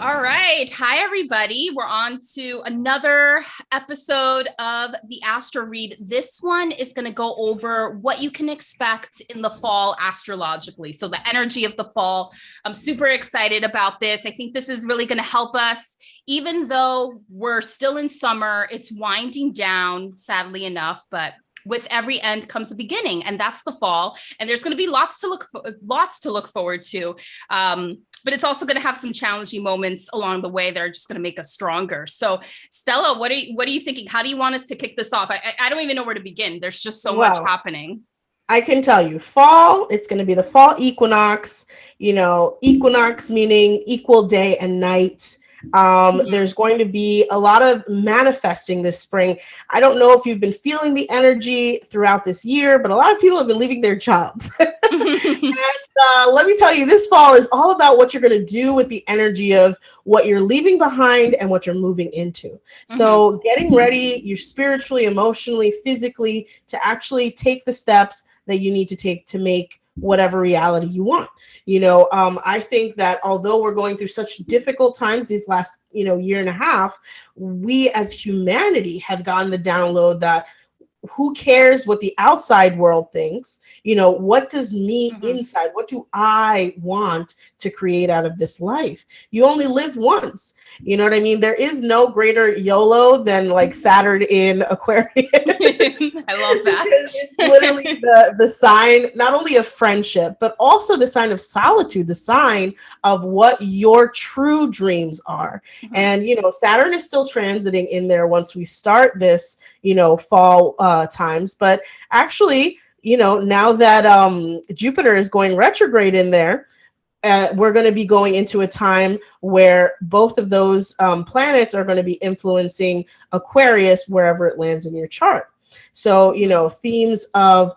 All right. Hi, everybody. We're on to another episode of the Astro Read. This one is going to go over what you can expect in the fall astrologically. So, the energy of the fall. I'm super excited about this. I think this is really going to help us, even though we're still in summer, it's winding down, sadly enough, but with every end comes a beginning, and that's the fall. And there's going to be lots to look forward to. But it's also going to have some challenging moments along the way that are just going to make us stronger. So, Stella, what are you thinking? How do you want us to kick this off? I don't even know where to begin. There's just so much happening. I can tell you, fall, it's going to be the fall equinox, equinox meaning equal day and night. There's going to be a lot of manifesting this spring. I don't know if you've been feeling the energy throughout this year, but a lot of people have been leaving their jobs. And let me tell you, this fall is all about what you're going to do with the energy of what you're leaving behind and what you're moving into. So getting ready, you're spiritually, emotionally, physically, to actually take the steps that you need to take to make whatever reality you want. I think that although we're going through such difficult times these last, year and a half, we as humanity have gotten the download that who cares what the outside world thinks? What does me inside? What do I want to create out of this life? You only live once. You know what I mean? There is no greater YOLO than like Saturn in Aquarius. I love that. It's literally the sign, not only of friendship, but also the sign of solitude, the sign of what your true dreams are. And, Saturn is still transiting in there once we start this, fall times. But actually, now that Jupiter is going retrograde in there, we're going to be going into a time where both of those planets are going to be influencing Aquarius wherever it lands in your chart. So, themes of,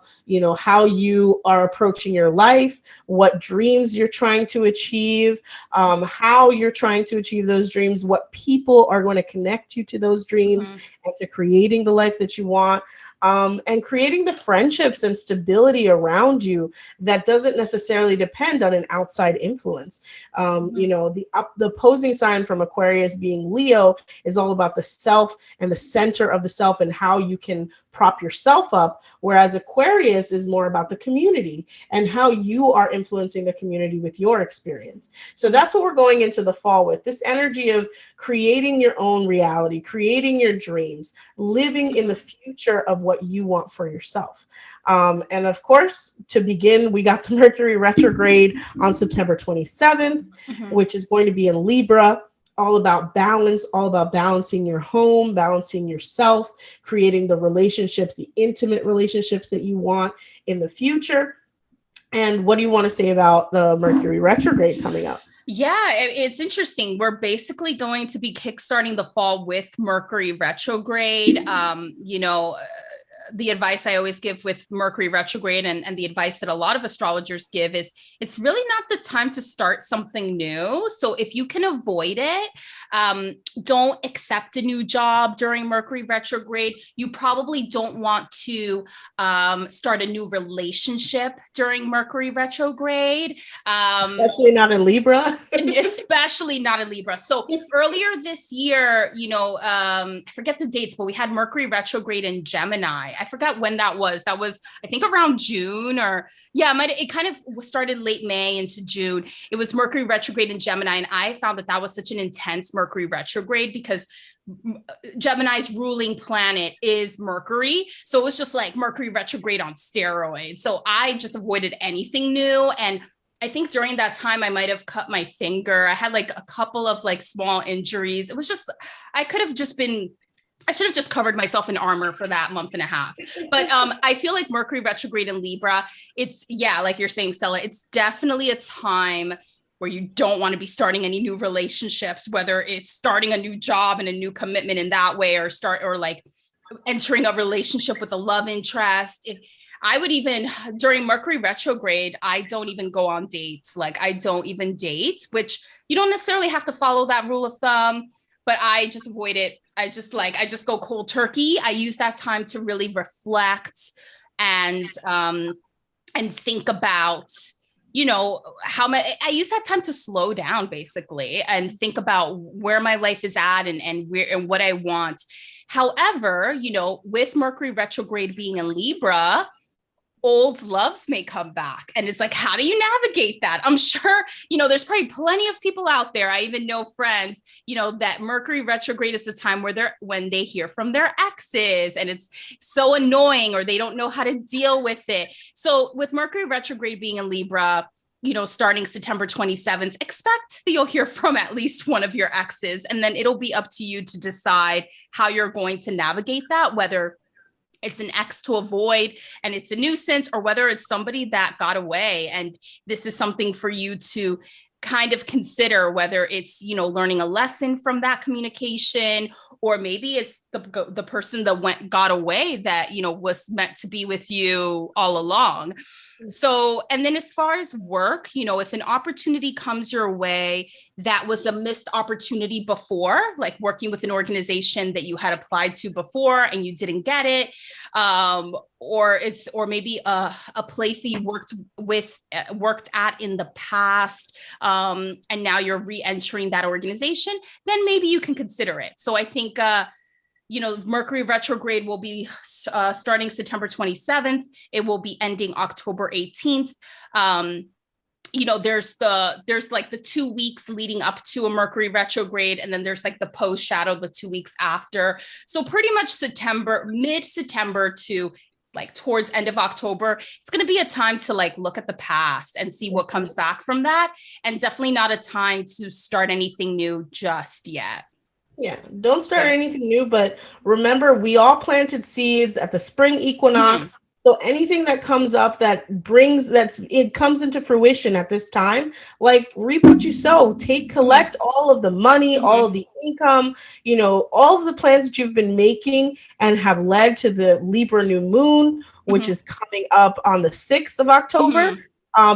how you are approaching your life, what dreams you're trying to achieve, how you're trying to achieve those dreams, what people are going to connect you to those dreams and to creating the life that you want. And creating the friendships and stability around you that doesn't necessarily depend on an outside influence. The opposing sign from Aquarius being Leo is all about the self and the center of the self and how you can prop yourself up, whereas Aquarius is more about the community and how you are influencing the community with your experience. So that's what we're going into the fall with, this energy of creating your own reality, creating your dreams, living in the future of what you want for yourself. And of course, to begin, we got the Mercury retrograde on September 27th, which is going to be in Libra. All about balance, all about balancing your home, balancing yourself, creating the relationships, the intimate relationships that you want in the future. And what do you want to say about the Mercury retrograde coming up? Yeah, it's interesting. We're basically going to be kickstarting the fall with Mercury retrograde. The advice I always give with Mercury retrograde and the advice that a lot of astrologers give is it's really not the time to start something new. So if you can avoid it, don't accept a new job during Mercury retrograde. You probably don't want to start a new relationship during Mercury retrograde. Especially not in Libra. Especially not in Libra. So earlier this year, I forget the dates, but we had Mercury retrograde in Gemini. I forgot when that was. That was, I think, around June it kind of started late May into June. It was Mercury retrograde in Gemini. And I found that was such an intense Mercury retrograde because Gemini's ruling planet is Mercury. So it was just like Mercury retrograde on steroids. So I just avoided anything new. And I think during that time, I might have cut my finger. I had like a couple of like small injuries. It was just, I should have just covered myself in armor for that month and a half. But I feel like Mercury retrograde in Libra, like you're saying, Stella, it's definitely a time where you don't want to be starting any new relationships, whether it's starting a new job and a new commitment in that way, or like entering a relationship with a love interest. I would even, during Mercury retrograde, I don't even go on dates. Like I don't even date, which you don't necessarily have to follow that rule of thumb, but I just avoid it. I just go cold turkey. I use that time to really reflect and think about, you know, how much I use that time to slow down basically and think about where my life is at and where and what I want. However, you know, with Mercury retrograde being in Libra, old loves may come back. And it's like, how do you navigate that? I'm sure, you know, there's probably plenty of people out there. I even know friends, you know, that Mercury retrograde is the time where when they hear from their exes and it's so annoying or they don't know how to deal with it. So with Mercury retrograde being in Libra, you know, starting September 27th, expect that you'll hear from at least one of your exes. And then it'll be up to you to decide how you're going to navigate that, whether it's an ex to avoid and it's a nuisance, or whether it's somebody that got away. And this is something for you to kind of consider, whether it's, you know, learning a lesson from that communication, or maybe it's the person that got away that, you know, was meant to be with you all along. So, and then as far as work, you know, if an opportunity comes your way that was a missed opportunity before, like working with an organization that you had applied to before and you didn't get it, or maybe a place that you worked at in the past, and now you're re-entering that organization, then maybe you can consider it. So I think, you know, Mercury retrograde will be starting September 27th. It will be ending October 18th. You know, there's like the 2 weeks leading up to a Mercury retrograde, and then there's like the post shadow, the 2 weeks after. So pretty much mid-September to like towards end of October, it's going to be a time to like look at the past and see what comes back from that. And definitely not a time to start anything new just yet. Yeah, don't start anything new, but remember, we all planted seeds at the spring equinox. Mm-hmm. So anything that comes up that it comes into fruition at this time, like reap what you sow, collect all of the money, all of the income, you know, all of the plans that you've been making and have led to the Libra new moon, which is coming up on the 6th of October.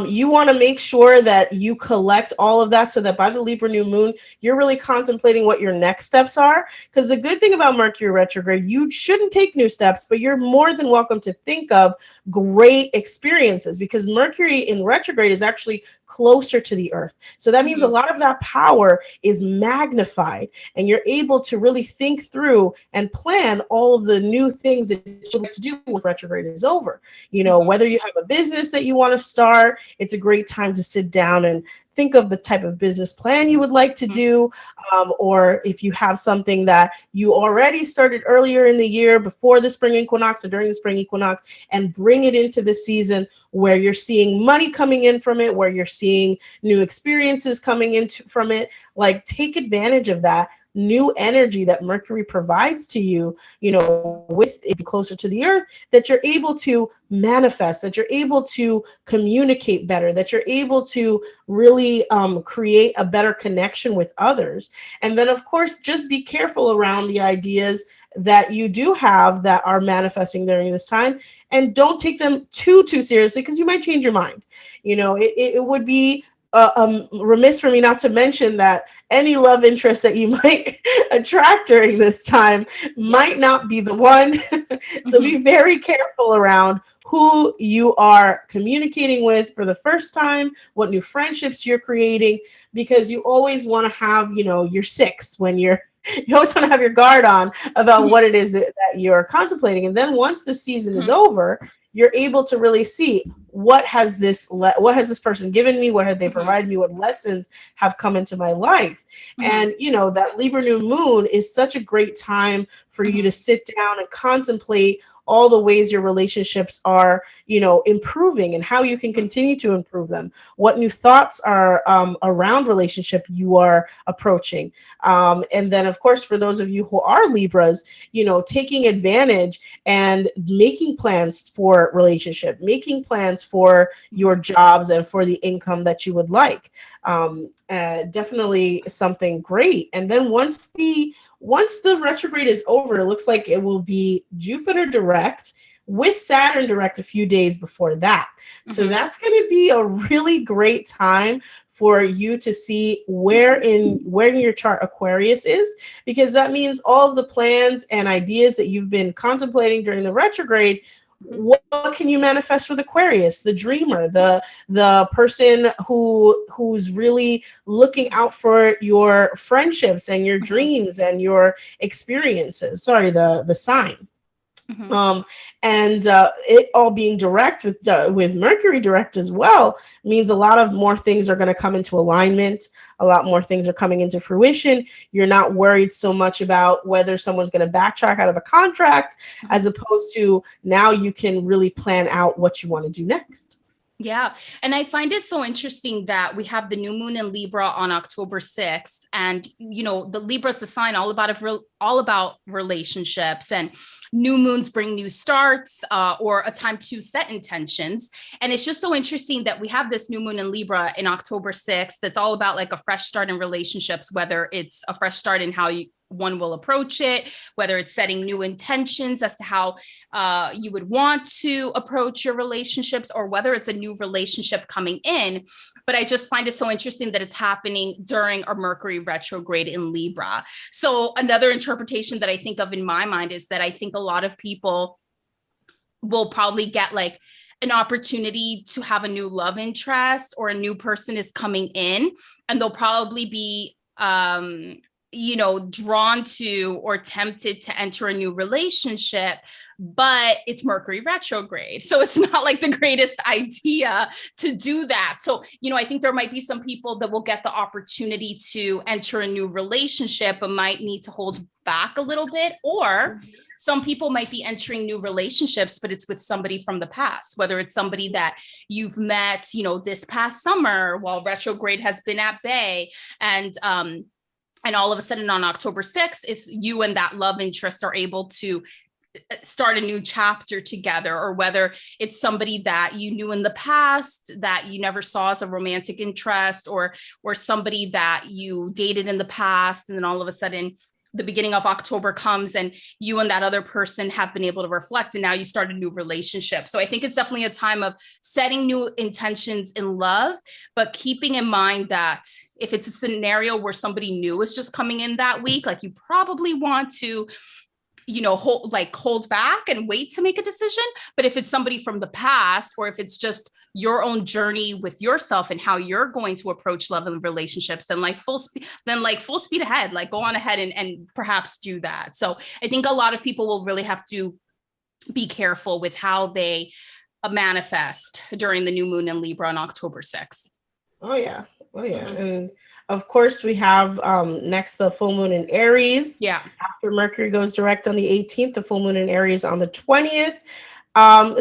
You want to make sure that you collect all of that so that by the Libra new moon, you're really contemplating what your next steps are. Because the good thing about Mercury retrograde, you shouldn't take new steps, but you're more than welcome to think of great experiences, because Mercury in retrograde is actually closer to the earth. So that means a lot of that power is magnified, and you're able to really think through and plan all of the new things that you like to do once retrograde is over. You know, whether you have a business that you want to start, it's a great time to sit down and think of the type of business plan you would like to do, or if you have something that you already started earlier in the year before the spring equinox or during the spring equinox, and bring it into the season where you're seeing money coming in from it, where you're seeing new experiences coming in from it. Like, take advantage of that new energy that Mercury provides to you, you know, with it closer to the earth, that you're able to manifest, that you're able to communicate better, that you're able to really create a better connection with others. And then, of course, just be careful around the ideas that you do have that are manifesting during this time, and don't take them too seriously, because you might change your mind. You know, it would be remiss for me not to mention that any love interest that you might attract during this time might not be the one. So be very careful around who you are communicating with for the first time, what new friendships you're creating, because you always want to have, you know, your six when you always want to have your guard on about what it is that you're contemplating. And then once the season is over, you're able to really see what has this person given me, what have they provided me, what lessons have come into my life. And you know, that Libra new moon is such a great time for you to sit down and contemplate all the ways your relationships are, you know, improving, and how you can continue to improve them. What new thoughts are around relationship you are approaching. And then, of course, for those of you who are Libras, you know, taking advantage and making plans for relationship, making plans for your jobs and for the income that you would like. Definitely something great. And then once the retrograde is over, it looks like it will be Jupiter direct with Saturn direct a few days before that. So that's going to be a really great time for you to see where in your chart Aquarius is, because that means all of the plans and ideas that you've been contemplating during the retrograde what can you manifest with Aquarius? The dreamer, the person who's really looking out for your friendships and your dreams and your experiences. Sorry, the sign. And it all being direct with Mercury direct as well means a lot of more things are going to come into alignment. A lot more things are coming into fruition. You're not worried so much about whether someone's going to backtrack out of a contract, as opposed to now you can really plan out what you want to do next. Yeah. And I find it so interesting that we have the new moon in Libra on October 6th. And, you know, the Libra is the sign all about relationships, and new moons bring new starts or a time to set intentions. And it's just so interesting that we have this new moon in Libra in October 6th. That's all about like a fresh start in relationships, whether it's a fresh start in how one will approach it, whether it's setting new intentions as to how you would want to approach your relationships, or whether it's a new relationship coming in. But I just find it so interesting that it's happening during a Mercury retrograde in Libra. So another interpretation that I think of in my mind is that I think a lot of people will probably get like an opportunity to have a new love interest, or a new person is coming in, and they'll probably be drawn to or tempted to enter a new relationship, but it's Mercury retrograde. So it's not like the greatest idea to do that. So, I think there might be some people that will get the opportunity to enter a new relationship, but might need to hold back a little bit. Or some people might be entering new relationships, but it's with somebody from the past, whether it's somebody that you've met, this past summer while retrograde has been at bay. And all of a sudden on October 6th, if you and that love interest are able to start a new chapter together, or whether it's somebody that you knew in the past that you never saw as a romantic interest, or somebody that you dated in the past, and then all of a sudden the beginning of October comes and you and that other person have been able to reflect, and now you start a new relationship. So I think it's definitely a time of setting new intentions in love, but keeping in mind that if it's a scenario where somebody new is just coming in that week, like you probably want to, hold back and wait to make a decision. But if it's somebody from the past, or if it's just your own journey with yourself and how you're going to approach love and relationships, then full speed ahead, like go on ahead and perhaps do that. So I think a lot of people will really have to be careful with how they manifest during the new moon in Libra on October 6th. Oh yeah. And of course we have next the full moon in Aries. Yeah. After Mercury goes direct on the 18th, the full moon in Aries on the 20th.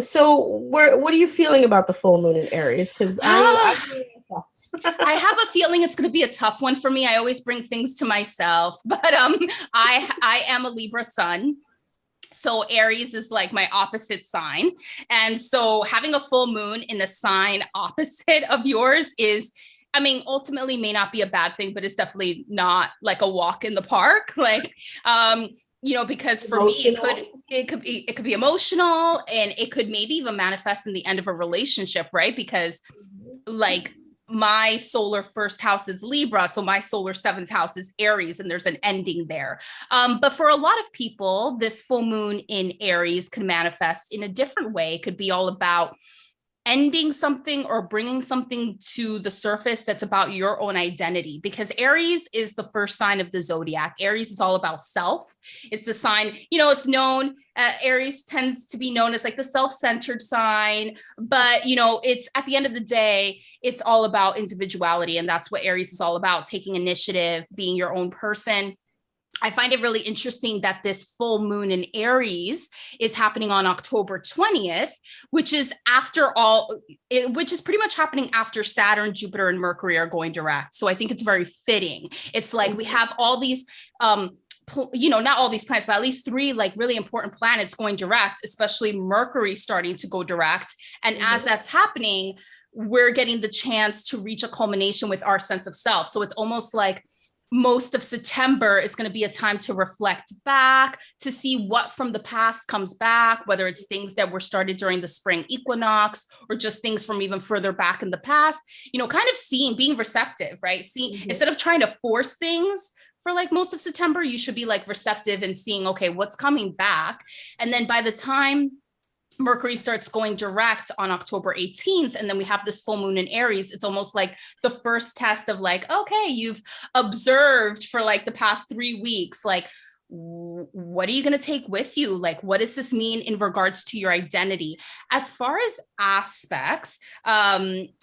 So what are you feeling about the full moon in Aries? Because I have a feeling it's going to be a tough one for me. I always bring things to myself, but I am a Libra sun. So Aries is like my opposite sign. And so having a full moon in a sign opposite of yours is, ultimately may not be a bad thing, but it's definitely not like a walk in the park. Because for emotional. Me, it could be emotional, and it could maybe even manifest in the end of a relationship, right? Because my solar first house is Libra, so my solar seventh house is Aries, and there's an ending there. But for a lot of people, this full moon in Aries can manifest in a different way. It could be all about ending something or bringing something to the surface that's about your own identity, because Aries is the first sign of the zodiac. Aries is all about self. It's the sign, it's known, Aries tends to be known as like the self-centered sign, but it's at the end of the day, it's all about individuality. And that's what Aries is all about, taking initiative, being your own person. I find it really interesting that this full moon in Aries is happening on October 20th, which is pretty much happening after Saturn, Jupiter, and Mercury are going direct. So I think it's very fitting. It's like we have all these, not all these planets, but at least three like really important planets going direct, especially Mercury starting to go direct. And as that's happening, we're getting the chance to reach a culmination with our sense of self. So it's almost like most of September is going to be a time to reflect back, to see what from the past comes back, whether it's things that were started during the spring equinox or just things from even further back in the past, kind of being receptive, right? Instead of trying to force things for like most of September, you should be like receptive and seeing, okay, what's coming back. And then by the time Mercury starts going direct on October 18th. And then we have this full moon in Aries. It's almost like the first test of like, okay, you've observed for like the past 3 weeks, like, what are you going to take with you? Like, what does this mean in regards to your identity? As far as aspects,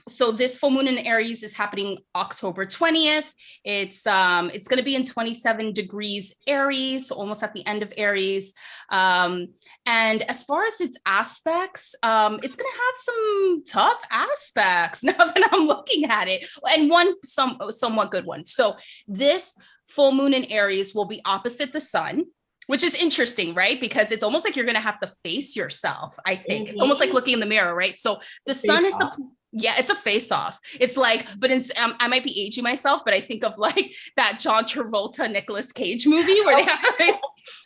so this full moon in Aries is happening October 20th. It's going to be in 27 degrees Aries, so almost at the end of Aries. And as far as its aspects, it's going to have some tough aspects now that I'm looking at it, and one somewhat good one. So this full moon in Aries will be opposite the sun, which is interesting, right? Because it's almost like you're going to have to face yourself. I think it's almost like looking in the mirror, right? So the sun is it's a face off. It's like, but I might be aging myself, but I think of like that John Travolta, Nicolas Cage movie where they have to face,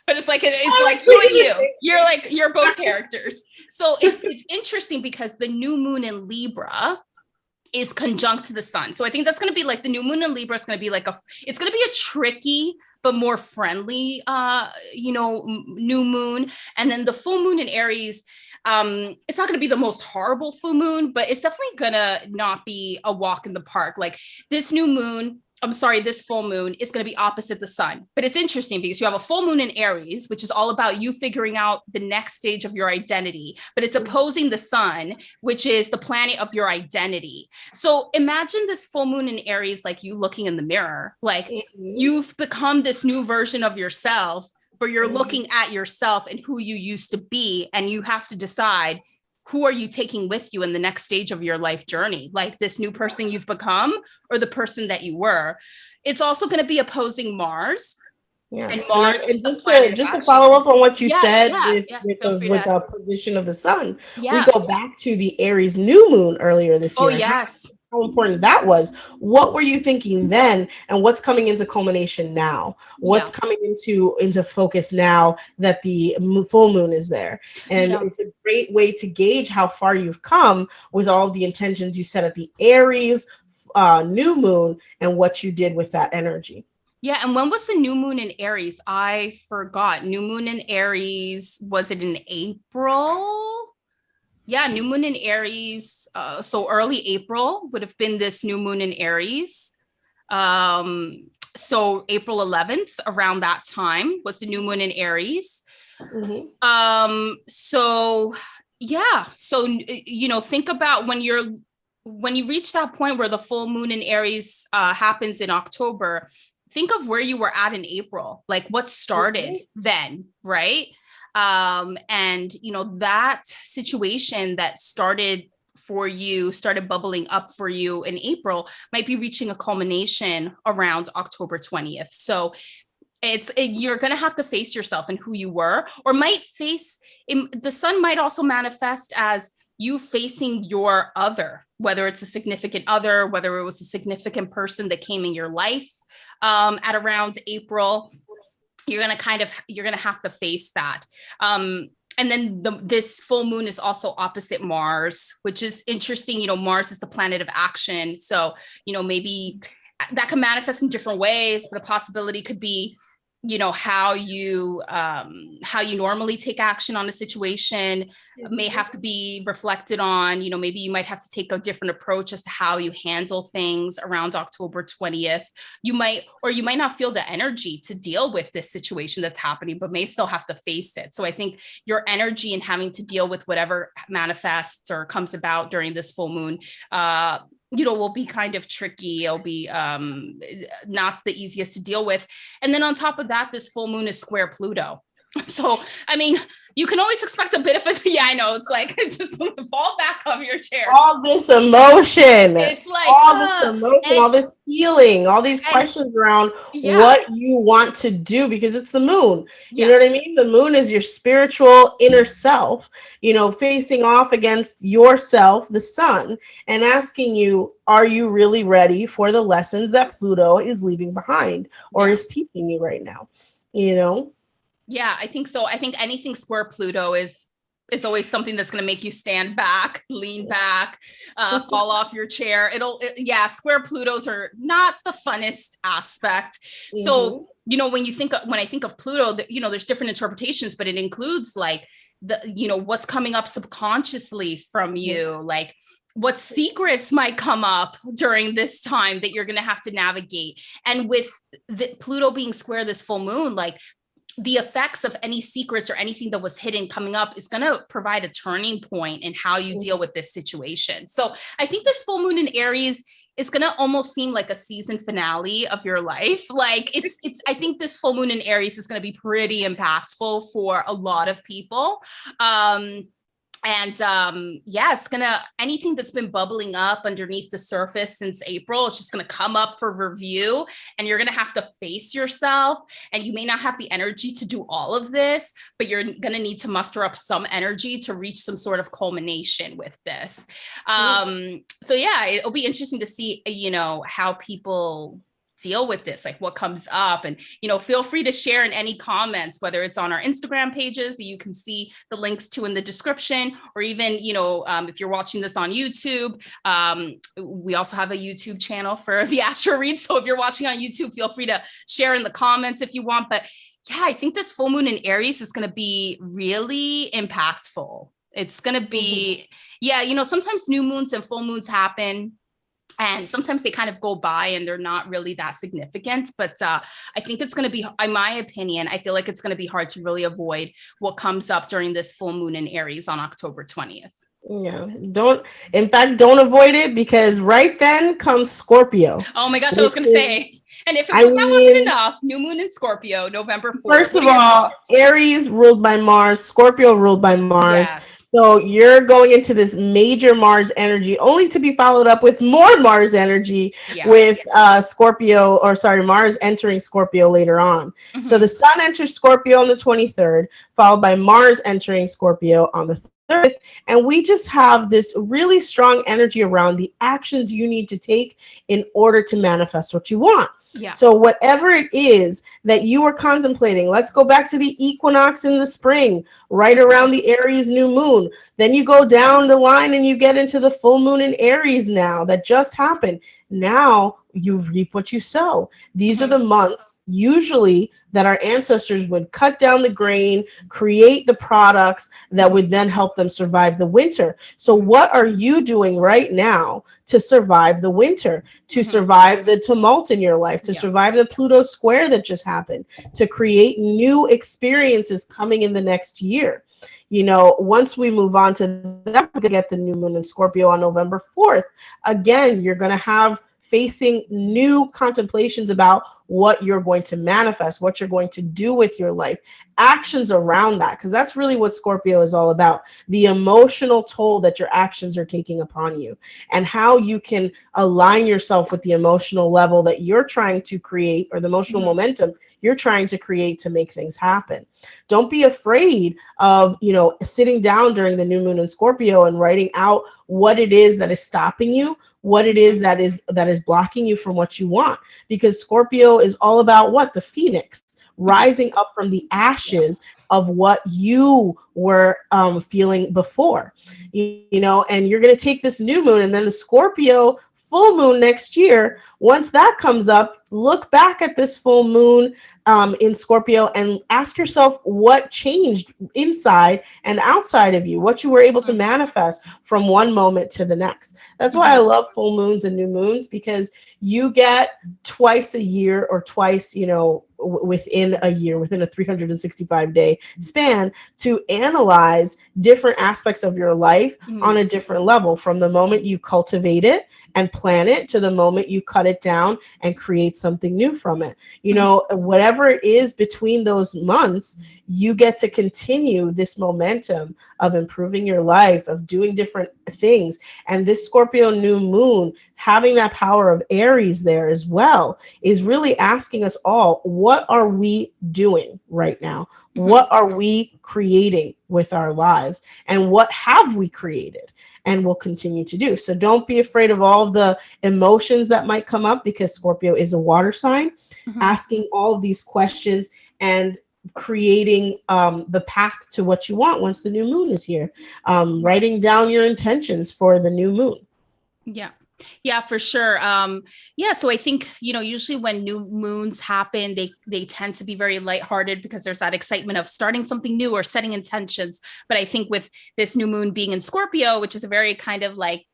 but it's like you and you're both characters. So it's interesting because the new moon in Libra is conjunct to the sun. So I think that's going to be like the new moon in Libra is going to be like it's going to be a tricky but more friendly, new moon. And then the full moon in Aries, it's not going to be the most horrible full moon, but it's definitely going to not be a walk in the park. Like this full moon is going to be opposite the sun. But it's interesting because you have a full moon in Aries, which is all about you figuring out the next stage of your identity, but it's opposing the sun, which is the planet of your identity. So imagine this full moon in Aries, like you looking in the mirror, like you've become this new version of yourself, but you're looking at yourself and who you used to be, and you have to decide, who are you taking with you in the next stage of your life journey? Like this new person you've become or the person that you were. It's also going to be opposing Mars. Yeah. And Mars just to follow up on what you said with the position of the sun, we go back to the Aries new moon earlier this year. Oh, yes. How important that was. What were you thinking then, and what's coming into culmination now? What's coming into focus now that the full moon is there? And it's a great way to gauge how far you've come with all the intentions you set at the Aries new moon and what you did with that energy. Yeah. And when was the new moon in Aries? I forgot. New moon in Aries, was it in April? Yeah, new moon in Aries. So early April would have been this new moon in Aries. So April 11th, around that time, was the new moon in Aries. Mm-hmm. So think about when you reach that point where the full moon in Aries happens in October. Think of where you were at in April, like what started then, right? And that situation that started bubbling up for you in April might be reaching a culmination around October 20th. So you're going to have to face yourself and who you were, or the sun might also manifest as you facing your other, whether it's a significant other, whether it was a significant person that came in your life at around April. You're going to have to face that. And then this full moon is also opposite Mars, which is interesting. Mars is the planet of action. So, maybe that can manifest in different ways, but a possibility could be, how you normally take action on a situation may have to be reflected on. Maybe you might have to take a different approach as to how you handle things around October 20th. You might not feel the energy to deal with this situation that's happening, but may still have to face it. So I think your energy in having to deal with whatever manifests or comes about during this full moon, will be kind of tricky. It'll be not the easiest to deal with. And then on top of that, this full moon is square Pluto. So, you can always expect a bit of it. Yeah, I know. It's like, just fall back off your chair. All this emotion. It's like all this emotion, all this feeling, all these questions around what you want to do, because it's the moon. You know what I mean? The moon is your spiritual inner self, facing off against yourself, the sun, and asking you, are you really ready for the lessons that Pluto is leaving behind or is teaching you right now? Yeah, I think so. I think anything square Pluto is always something that's going to make you stand back, lean back, fall off your chair. Square Plutos are not the funnest aspect. So, when I think of Pluto, there's different interpretations, but it includes like what's coming up subconsciously from you, like what secrets might come up during this time that you're going to have to navigate. And with the Pluto being square this full moon, like the effects of any secrets or anything that was hidden coming up is going to provide a turning point in how you deal with this situation. So I think this full moon in Aries is going to almost seem like a season finale of your life. Like I think this full moon in Aries is going to be pretty impactful for a lot of people. It's gonna, anything that's been bubbling up underneath the surface since April, it's just gonna come up for review, and you're gonna have to face yourself. And you may not have the energy to do all of this, but you're gonna need to muster up some energy to reach some sort of culmination with this. It'll be interesting to see, how people deal with this, like what comes up. And, feel free to share in any comments, whether it's on our Instagram pages that you can see the links to in the description, or even, if you're watching this on YouTube, we also have a YouTube channel for the Astro Read. So if you're watching on YouTube, feel free to share in the comments if you want. But yeah, I think this full moon in Aries is going to be really impactful. It's going to be, sometimes new moons and full moons happen, and sometimes they kind of go by and they're not really that significant. But I think it's going to be, in my opinion, I feel like it's going to be hard to really avoid what comes up during this full moon in Aries on October 20th. Yeah, don't avoid it, because right then comes Scorpio. Oh my gosh, I was going to say. And if that wasn't enough, new moon in Scorpio, November 4th. First of all, Aries ruled by Mars, Scorpio ruled by Mars. Yes. So you're going into this major Mars energy, only to be followed up with more Mars energy with Mars entering Scorpio later on. Mm-hmm. So the sun enters Scorpio on the 23rd, followed by Mars entering Scorpio on the 30th. And we just have this really strong energy around the actions you need to take in order to manifest what you want. Yeah. So whatever it is that you are contemplating, let's go back to the equinox in the spring, right around the Aries new moon. Then you go down the line and you get into the full moon in Aries now that just happened. Now you reap what you sow. These are the months usually that our ancestors would cut down the grain, create the products that would then help them survive the winter. So what are you doing right now to survive the winter, to survive the tumult in your life, to survive the Pluto square that just happened, to create new experiences coming in the next year? Once we move on to that, we're going to get the new moon in Scorpio on November 4th. Again, you're going to have facing new contemplations about what you're going to manifest, what you're going to do with your life, actions around that, because that's really what Scorpio is all about, the emotional toll that your actions are taking upon you, and how you can align yourself with the emotional level that you're trying to create, or the emotional momentum you're trying to create to make things happen. Don't be afraid of, sitting down during the new moon in Scorpio and writing out what it is that is stopping you, what it is that is blocking you from what you want. Because Scorpio is all about what? The phoenix, rising up from the ashes of what you were feeling before, and you're going to take this new moon and then the Scorpio full moon next year. Once that comes up, look back at this full moon in Scorpio and ask yourself what changed inside and outside of you, what you were able to manifest from one moment to the next. That's why I love full moons and new moons, because you get twice a year, or twice, within a year, within a 365-day span, to analyze different aspects of your life on a different level, from the moment you cultivate it and plan it to the moment you cut it down and create something new from it. Whatever it is between those months, you get to continue this momentum of improving your life, of doing different things. And this Scorpio new moon, having that power of Aries there as well, is really asking us all, what are we doing right now? What are we creating with our lives? And what have we created and will continue to do? So don't be afraid of all of the emotions that might come up, because Scorpio is a water sign. Asking all of these questions and creating the path to what you want once the new moon is here. Writing down your intentions for the new moon. Yeah. Yeah, for sure. Yeah, so I think, usually when new moons happen, they tend to be very lighthearted because there's that excitement of starting something new or setting intentions. But I think with this new moon being in Scorpio, which is a very kind of like,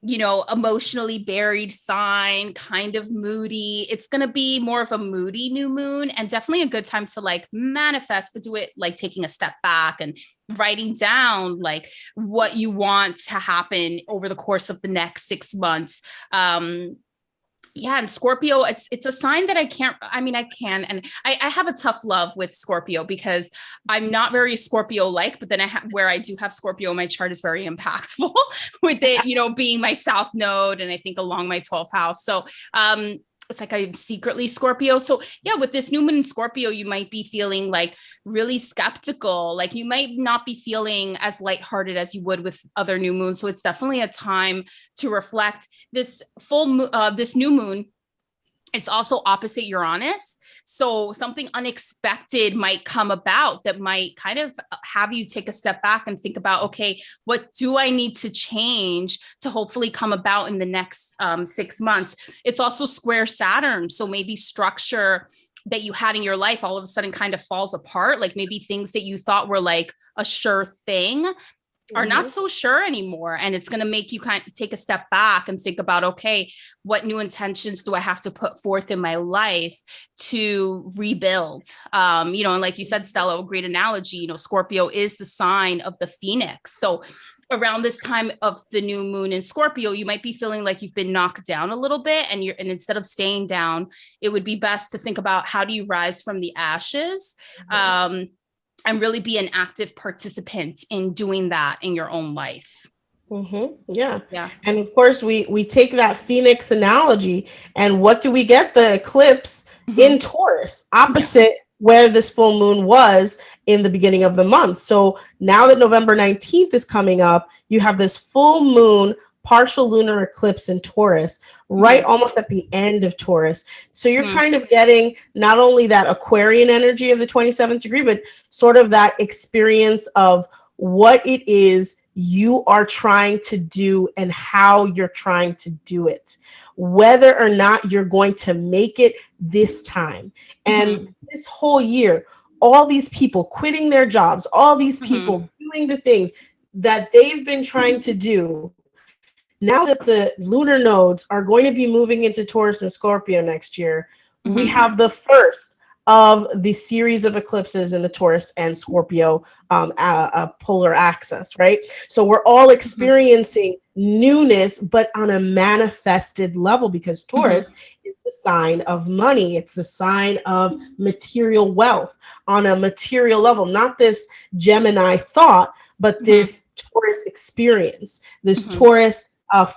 emotionally buried sign, kind of moody. It's going to be more of a moody new moon, and definitely a good time to like manifest, but do it like taking a step back and writing down like what you want to happen over the course of the next 6 months. Yeah, and Scorpio, it's a sign that I can, and I have a tough love with Scorpio because I'm not very Scorpio like, but then where I do have Scorpio in my chart is very impactful with it, being my South node, and I think along my 12th house. So it's like I'm secretly Scorpio. So yeah, with this new moon in Scorpio, you might be feeling like really skeptical. Like you might not be feeling as lighthearted as you would with other new moons. So it's definitely a time to reflect. This this new moon is also opposite Uranus. So something unexpected might come about that might kind of have you take a step back and think about, okay, what do I need to change to hopefully come about in the next 6 months? It's also square Saturn. So maybe structure that you had in your life all of a sudden kind of falls apart. Like maybe things that you thought were like a sure thing are not so sure anymore. And it's going to make you kind of take a step back and think about, okay, what new intentions do I have to put forth in my life to rebuild? And like you said, Stella, a great analogy, Scorpio is the sign of the Phoenix. So around this time of the new moon in Scorpio, you might be feeling like you've been knocked down a little bit, and instead of staying down, it would be best to think about how do you rise from the ashes? And really be an active participant in doing that in your own life. Yeah. And of course, we take that Phoenix analogy, and what do we get? The eclipse in Taurus, opposite where this full moon was in the beginning of the month. So now that November 19th is coming up, you have this full moon partial lunar eclipse in Taurus, right almost at the end of Taurus. So you're kind of getting not only that Aquarian energy of the 27th degree, but sort of that experience of what it is you are trying to do and how you're trying to do it, whether or not you're going to make it this time. And this whole year, all these people quitting their jobs, all these people doing the things that they've been trying to do. Now that the lunar nodes are going to be moving into Taurus and Scorpio next year, we have the first of the series of eclipses in the Taurus and Scorpio polar axis, right? So we're all experiencing newness, but on a manifested level, because Taurus is the sign of money. It's the sign of material wealth on a material level, not this Gemini thought, but this Taurus experience, this Taurus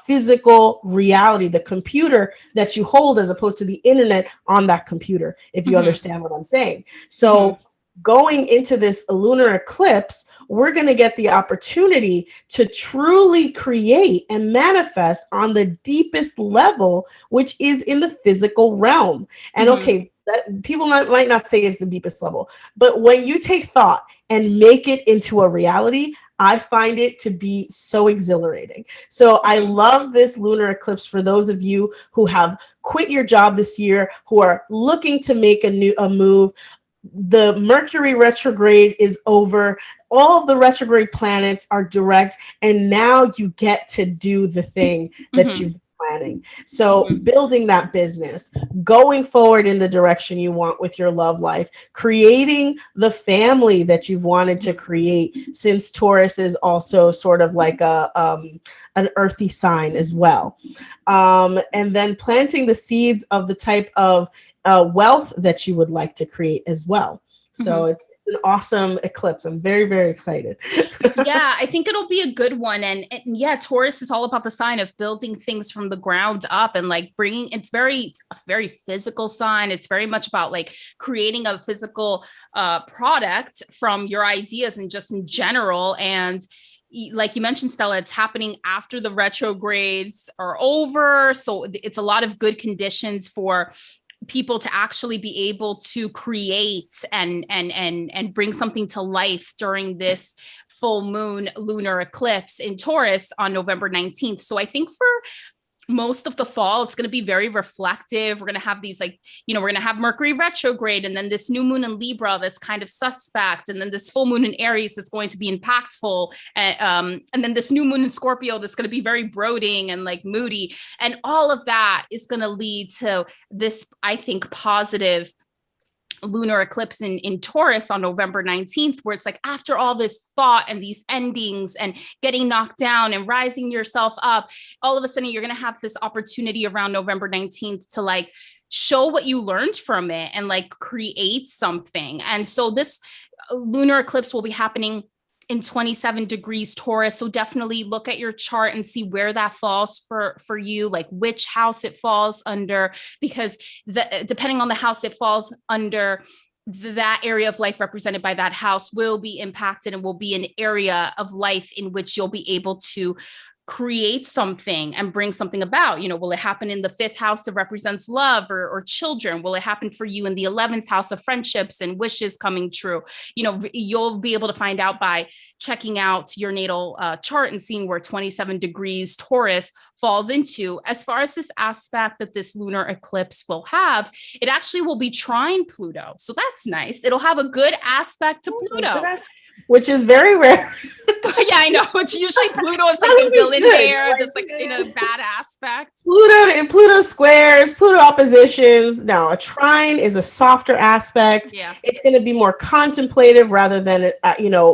physical reality, the computer that you hold as opposed to the internet on that computer, if you understand what I'm saying. So going into this lunar eclipse, we're going to get the opportunity to truly create and manifest on the deepest level, which is in the physical realm. And okay, that people might not say it's the deepest level, but when you take thought and make it into a reality, I find it to be so exhilarating. So I love this lunar eclipse for those of you who have quit your job this year, who are looking to make a move. The Mercury retrograde is over. All of the retrograde planets are direct, and now you get to do the thing that you've been planning. So building that business, going forward in the direction you want with your love life, creating the family that you've wanted to create, since Taurus is also sort of like an earthy sign as well. And then planting the seeds of the type of wealth that you would like to create as well. So it's an awesome eclipse. I'm very, very excited. Yeah, I think it'll be a good one. And yeah, Taurus is all about the sign of building things from the ground up and like bringing, it's a very physical sign. It's very much about like creating a physical product from your ideas and just in general. And like you mentioned, Stella, it's happening after the retrogrades are over. So it's a lot of good conditions for people to actually be able to create and bring something to life during this full moon lunar eclipse in Taurus on November 19th. So I think for most of the fall. It's going to be very reflective. We're going to have these like, we're going to have Mercury retrograde, and then this new moon in Libra that's kind of suspect, and then this full moon in Aries that's going to be impactful, and then this new moon in Scorpio that's going to be very brooding and like moody, and all of that is going to lead to this, I think, positive lunar eclipse in Taurus on November 19th, where it's like, after all this thought and these endings and getting knocked down and rising yourself up, all of a sudden you're going to have this opportunity around November 19th to like show what you learned from it and like create something. And so this lunar eclipse will be happening in 27 degrees Taurus. So definitely look at your chart and see where that falls for you, like which house it falls under, because depending on the house it falls under, that area of life represented by that house will be impacted and will be an area of life in which you'll be able to create something and bring something about. Will it happen in the 5th house that represents love or children? Will it happen for you in the 11th house of friendships and wishes coming true? You'll be able to find out by checking out your natal chart and seeing where 27 degrees Taurus falls into. As far as this aspect that this lunar eclipse will have, it actually will be trine Pluto. So that's nice. It'll have a good aspect to Pluto. Which is very rare. Yeah, I know. It's usually Pluto is like the villain there. That's like in a bad aspect. Pluto squares, Pluto oppositions. Now, a trine is a softer aspect. Yeah. It's going to be more contemplative rather than,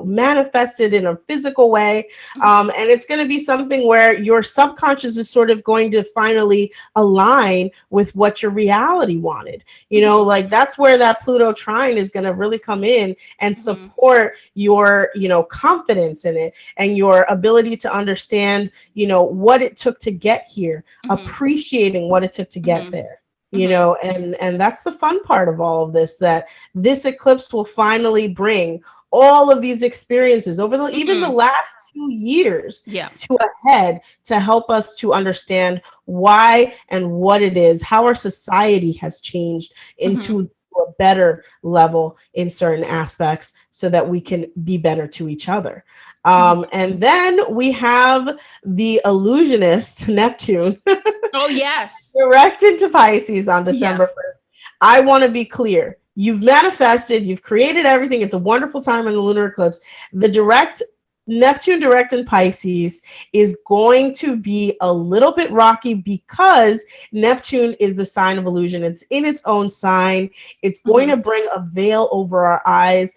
manifested in a physical way. And it's going to be something where your subconscious is sort of going to finally align with what your reality wanted. Like that's where that Pluto trine is going to really come in and support your confidence in it and your ability to understand what it took to get here, appreciating what it took to get there, and that's the fun part of all of this, that this eclipse will finally bring all of these experiences over even the last 2 years to a head, to help us to understand why and what it is, how our society has changed into a better level in certain aspects so that we can be better to each other. And then we have the illusionist Neptune. Oh, yes. Direct into Pisces on December 1st. I want to be clear. You've manifested, you've created everything. It's a wonderful time in the lunar eclipse. The Neptune direct in Pisces is going to be a little bit rocky because Neptune is the sign of illusion. It's in its own sign. It's going to bring a veil over our eyes,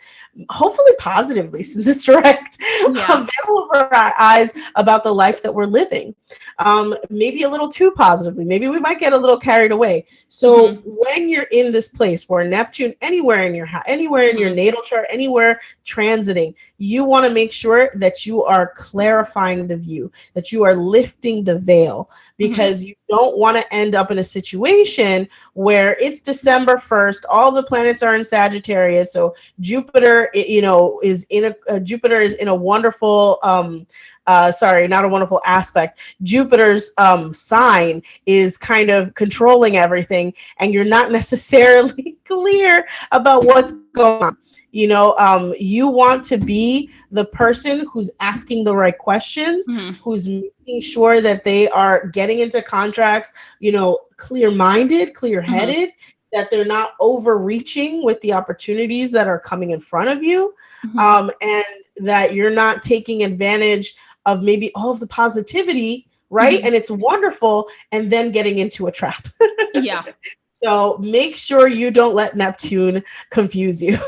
hopefully positively, since it's direct, a veil over our eyes about the life that we're living. Maybe a little too positively. Maybe we might get a little carried away. So when you're in this place where Neptune, anywhere in your natal chart, anywhere transiting, you want to make sure that you are clarifying the view, that you are lifting the veil, because you don't want to end up in a situation where it's December 1st, all the planets are in Sagittarius. So Jupiter, is in a wonderful, not a wonderful aspect. Jupiter's sign is kind of controlling everything, and you're not necessarily clear about what's going on. You want to be the person who's asking the right questions, who's making sure that they are getting into contracts, clear-minded, clear-headed, that they're not overreaching with the opportunities that are coming in front of you, and that you're not taking advantage of maybe all of the positivity, right? And it's wonderful, and then getting into a trap. So make sure you don't let Neptune confuse you.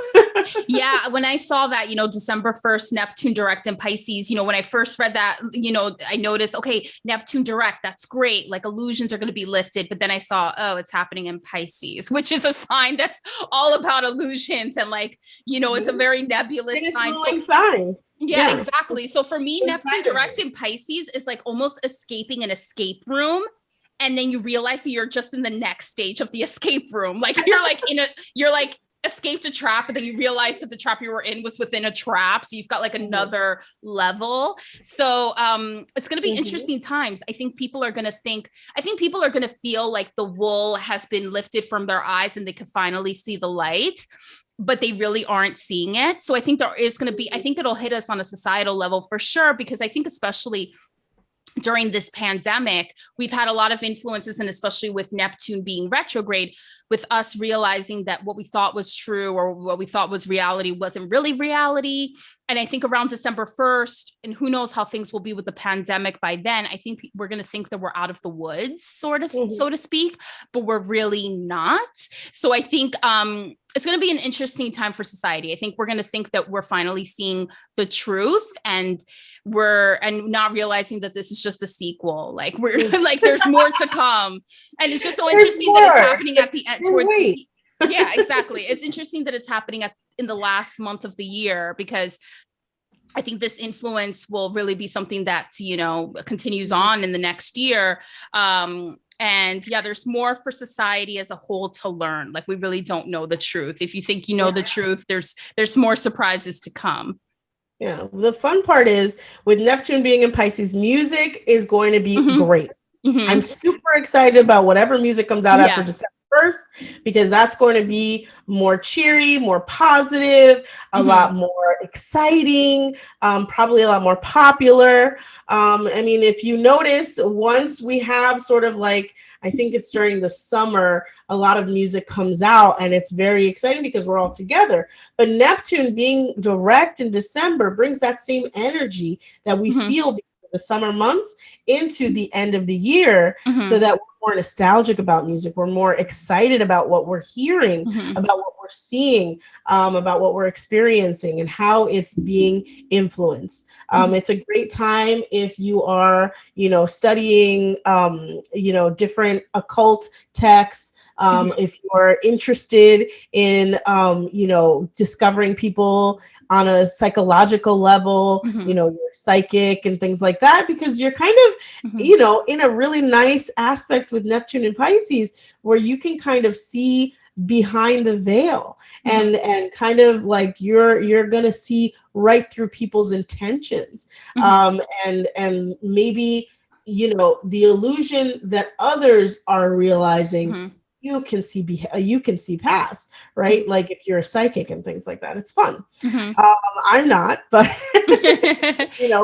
Yeah. When I saw that, December 1st, Neptune direct in Pisces, when I first read that, I noticed, okay, Neptune direct, that's great. Like illusions are going to be lifted. But then I saw, oh, it's happening in Pisces, which is a sign that's all about illusions. And like, it's a very nebulous sign. Yeah, exactly. So for me, Neptune direct in Pisces is like almost escaping an escape room. And then you realize that you're just in the next stage of the escape room. Like you're like escaped a trap, and then you realize that the trap you were in was within a trap. So you've got like another level. So it's going to be interesting times. I think people are going to feel like the wool has been lifted from their eyes and they can finally see the light, but they really aren't seeing it. So I think there is going to be, I think it'll hit us on a societal level for sure, because I think especially during this pandemic, we've had a lot of influences, and especially with Neptune being retrograde, with us realizing that what we thought was true or what we thought was reality wasn't really reality. And I think around December 1st, and who knows how things will be with the pandemic by then, I think we're going to think that we're out of the woods, sort of, so to speak, but we're really not. So I think it's going to be an interesting time for society. I think we're going to think that we're finally seeing the truth, and not realizing that this is just a sequel. Like we're like, there's more to come. And it's just so interesting that it's happening at the end. Yeah, exactly. It's interesting that it's happening in the last month of the year, because I think this influence will really be something that, continues on in the next year. And yeah, there's more for society as a whole to learn. Like, we really don't know the truth. If you think you know the truth, there's more surprises to come. Yeah. The fun part is, with Neptune being in Pisces, music is going to be great. I'm super excited about whatever music comes out after December 1st, because that's going to be more cheery, more positive, a lot more exciting, probably a lot more popular. I mean, if you notice, once we have sort of like, I think it's during the summer, a lot of music comes out, and it's very exciting because we're all together. But Neptune being direct in December brings that same energy that we feel the summer months into the end of the year, so that we're more nostalgic about music. We're more excited about what we're hearing, about what we're seeing, about what we're experiencing, and how it's being influenced. It's a great time if you are, studying, different occult texts. If you're interested in, discovering people on a psychological level, you're psychic and things like that, because you're kind of, in a really nice aspect with Neptune and Pisces, where you can kind of see behind the veil, and kind of like you're going to see right through people's intentions. And maybe, the illusion that others are realizing, you can see past, right? Like if you're a psychic and things like that, it's fun. I'm not, but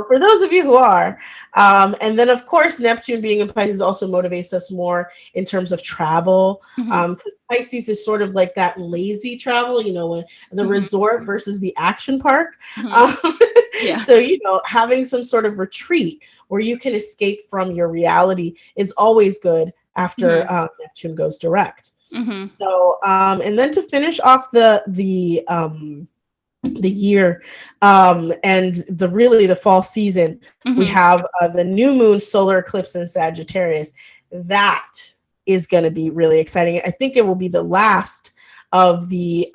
for those of you who are, and then of course Neptune being in Pisces also motivates us more in terms of travel, because Pisces is sort of like that lazy travel, when the resort versus the action park. So having some sort of retreat where you can escape from your reality is always good after Neptune goes direct. So, and then to finish off the year, and the fall season, we have the new moon solar eclipse in Sagittarius. That is going to be really exciting. I think it will be the last of the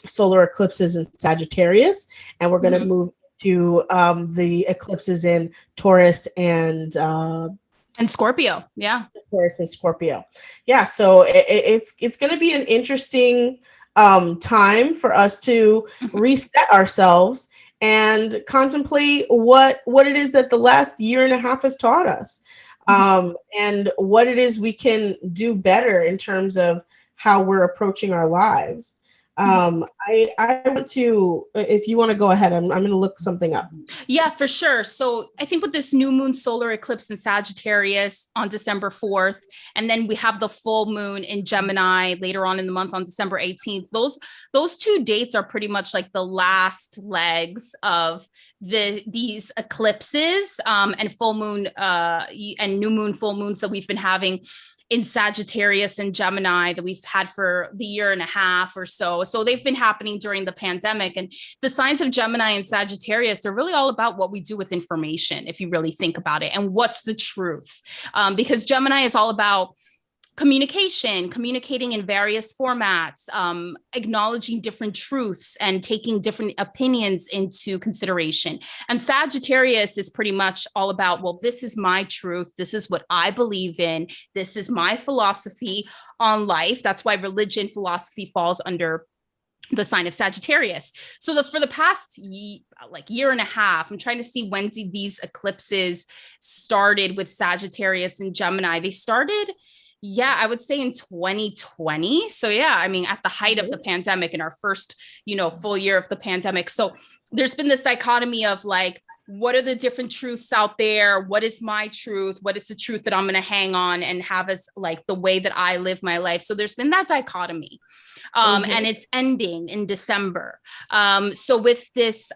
solar eclipses in Sagittarius, and we're going to move to the eclipses in Taurus and Scorpio. Taurus and Scorpio. So it's going to be an interesting time for us to reset ourselves and contemplate what it is that the last year and a half has taught us, and what it is we can do better in terms of how we're approaching our lives. I want to, if you want to go ahead, I'm going to look something up. Yeah, for sure. So I think with this new moon solar eclipse in Sagittarius on December 4th, and then we have the full moon in Gemini later on in the month on December 18th, those two dates are pretty much like the last legs of these eclipses, and full moon, and new moon, full moons that we've been having in Sagittarius and Gemini that we've had for the year and a half or so. So they've been happening during the pandemic. And the signs of Gemini and Sagittarius, they're really all about what we do with information, if you really think about it, and what's the truth. Because Gemini is all about communicating in various formats, acknowledging different truths and taking different opinions into consideration. And Sagittarius is pretty much all about, well, this is my truth. This is what I believe in. This is my philosophy on life. That's why religion philosophy falls under the sign of Sagittarius. So for the past year and a half, I'm trying to see when these eclipses started with Sagittarius and Gemini. They started, I would say in 2020. So at the height of the pandemic, in our first, full year of the pandemic. So there's been this dichotomy of like what are the different truths out there? What is my truth? What is the truth that I'm going to hang on and have as like the way that I live my life? So there's been that dichotomy. And it's ending in December. So with this